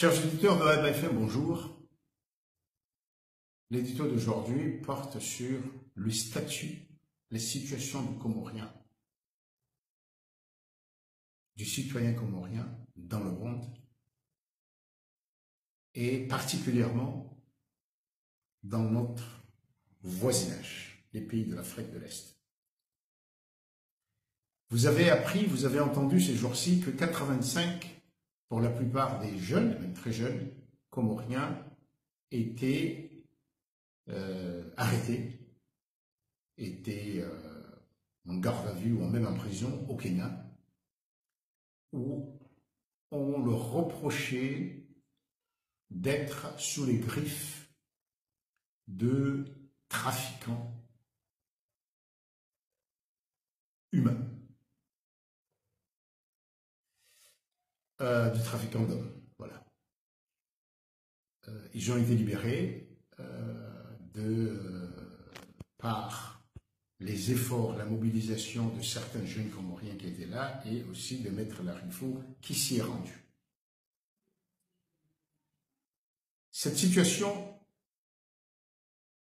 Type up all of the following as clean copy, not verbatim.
Chers auditeurs de RFM, bonjour. L'édito d'aujourd'hui porte sur le statut, les situations du Comorien, du citoyen comorien dans le monde et particulièrement dans notre voisinage, les pays de l'Afrique de l'Est. Vous avez appris, vous avez entendu ces jours-ci que 85, pour la plupart des jeunes, même très jeunes, comoriens, étaient arrêtés, étaient en garde à vue ou même en prison au Kenya, où on leur reprochait d'être sous les griffes de trafiquants humains, de trafiquants d'hommes. Voilà. Ils ont été libérés par les efforts, la mobilisation de certains jeunes comoriens qui étaient là et aussi de Maître Larifou qui s'y est rendu. Cette situation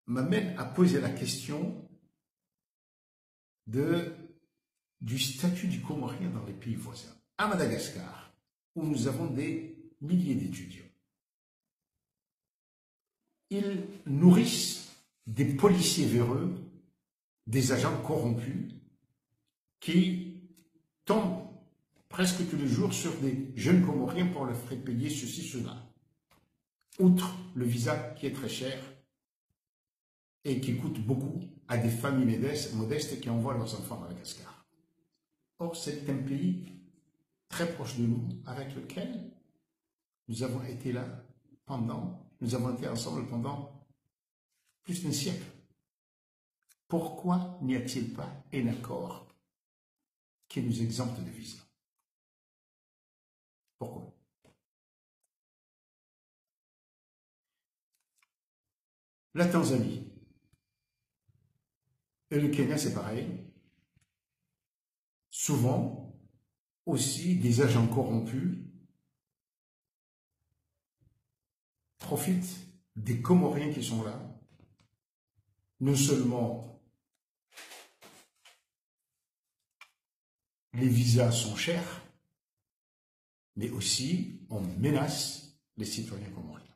m'amène à poser la question du statut du Comorien dans les pays voisins. À Madagascar, où nous avons des milliers d'étudiants, ils nourrissent des policiers véreux, des agents corrompus qui tombent presque tous les jours sur des jeunes Comoriens pour leur faire payer ceci, cela. Outre le visa qui est très cher et qui coûte beaucoup à des familles modestes qui envoient leurs enfants à Madagascar. Or, c'est un pays très proche de nous, avec lequel nous avons été là nous avons été ensemble pendant plus d'un siècle. Pourquoi n'y a-t-il pas un accord qui nous exempte de visa? Pourquoi? La Tanzanie et le Kenya, c'est pareil. Souvent, aussi, des agents corrompus profitent des Comoriens qui sont là, non seulement les visas sont chers, mais aussi on menace les citoyens comoriens.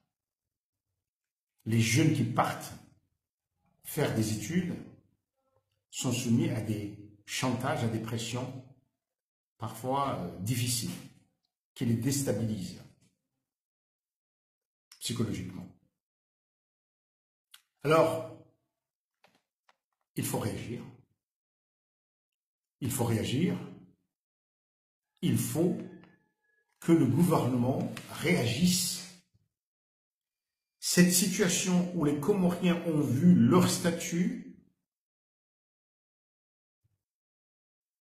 Les jeunes qui partent faire des études sont soumis à des chantages, à des pressions parfois difficiles, qui les déstabilisent psychologiquement. Alors, il faut réagir. Il faut réagir. Il faut que le gouvernement réagisse. Cette situation où les Comoriens ont vu leur statut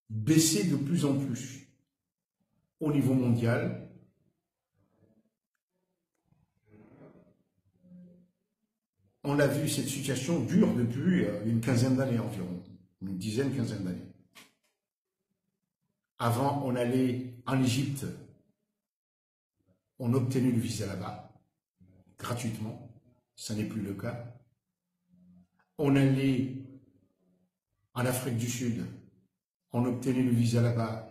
baisser de plus en plus au niveau mondial, on a vu cette situation dure depuis une quinzaine d'années environ, une dizaine, quinzaine d'années. Avant, on allait en Égypte, on obtenait le visa là-bas, gratuitement, ça n'est plus le cas. On allait en Afrique du Sud, on obtenait le visa là-bas,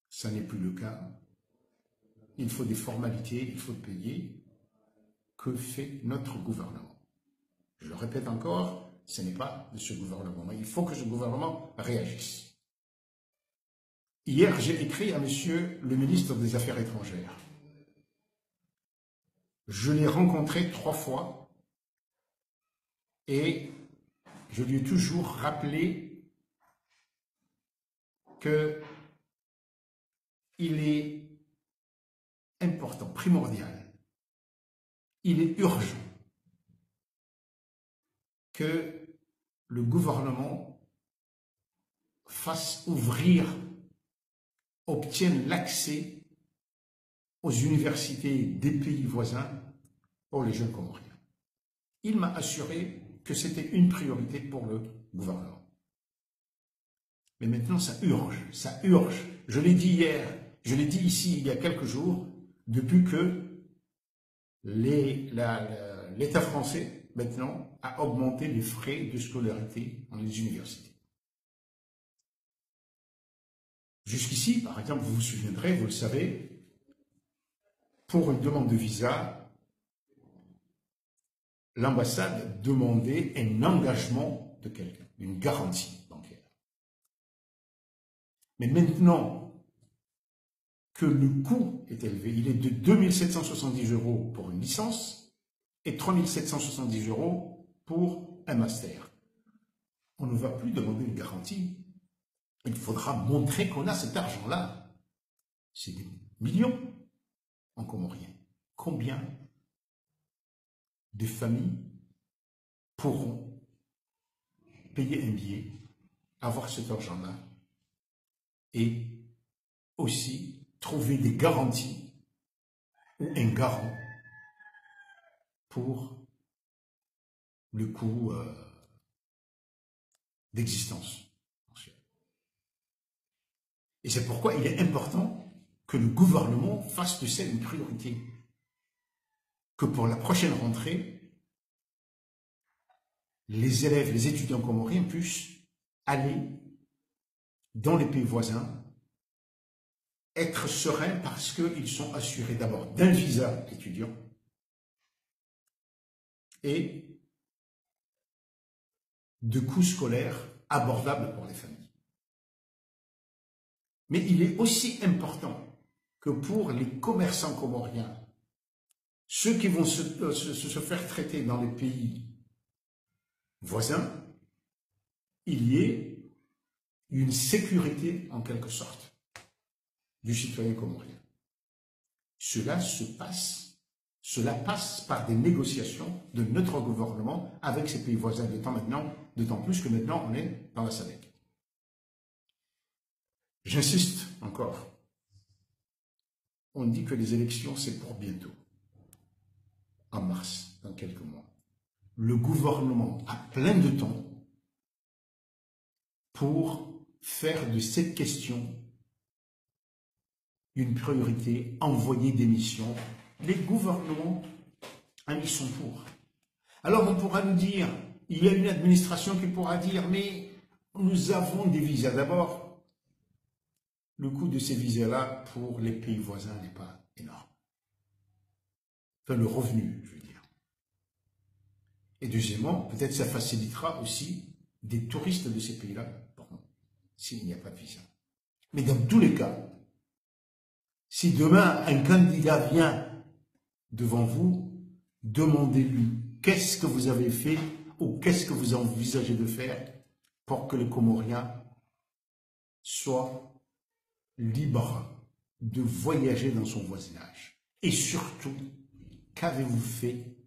ça n'est plus le cas. Il faut des formalités, il faut payer. Que fait notre gouvernement? Je le répète encore, ce n'est pas de ce gouvernement. Il faut que ce gouvernement réagisse. Hier, j'ai écrit à monsieur le ministre des Affaires étrangères. Je l'ai rencontré 3 fois et je lui ai toujours rappelé qu'il est important, primordial, il est urgent que le gouvernement fasse ouvrir, obtienne l'accès aux universités des pays voisins pour les jeunes Comoriens. Il m'a assuré que c'était une priorité pour le gouvernement. Mais maintenant, ça urge, ça urge. Je l'ai dit hier, je l'ai dit ici il y a quelques jours, depuis que l'État français, maintenant, a augmenté les frais de scolarité dans les universités. Jusqu'ici, par exemple, vous vous souviendrez, vous le savez, pour une demande de visa, l'ambassade demandait un engagement de quelqu'un, une garantie bancaire. Mais maintenant que le coût est élevé, il est de 2770 € pour une licence et 3770 € pour un master. On ne va plus demander une garantie. Il faudra montrer qu'on a cet argent-là. C'est des millions en comorien. Combien de familles pourront payer un billet, avoir cet argent-là et aussi trouver des garanties ou un garant pour le coût d'existence. Et c'est pourquoi il est important que le gouvernement fasse de ça une priorité. Que pour la prochaine rentrée, les élèves, les étudiants comoriens puissent aller dans les pays voisins, être sereins parce qu'ils sont assurés d'abord d'un visa étudiant et de coûts scolaires abordables pour les familles. Mais il est aussi important que pour les commerçants comoriens, ceux qui vont se faire traiter dans les pays voisins, il y ait une sécurité en quelque sorte du citoyen comorien. Cela passe par des négociations de notre gouvernement avec ces pays voisins, d'autant plus que maintenant on est dans la SADC. J'insiste encore, on dit que les élections c'est pour bientôt, en mars, dans quelques mois. Le gouvernement a plein de temps pour faire de cette question une priorité, envoyer des missions. Les gouvernements y sont pour. Alors on pourra nous dire, il y a une administration qui pourra dire, mais nous avons des visas. D'abord, le coût de ces visas-là pour les pays voisins n'est pas énorme. Enfin, le revenu, je veux dire. Et deuxièmement, peut-être ça facilitera aussi des touristes de ces pays-là, s'il n'y a pas de visa. Mais dans tous les cas, si demain un candidat vient devant vous, demandez-lui qu'est-ce que vous avez fait ou qu'est-ce que vous envisagez de faire pour que le Comorien soit libre de voyager dans son voisinage. Et surtout, qu'avez-vous fait,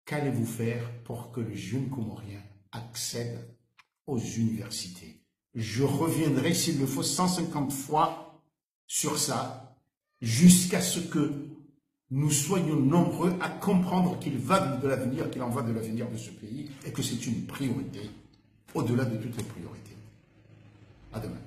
qu'allez-vous faire pour que le jeune Comorien accède aux universités? Je reviendrai, s'il le faut, 150 fois sur ça, jusqu'à ce que nous soyons nombreux à comprendre qu'il va de l'avenir, qu'il en va de l'avenir de ce pays, et que c'est une priorité, au-delà de toutes les priorités. À demain.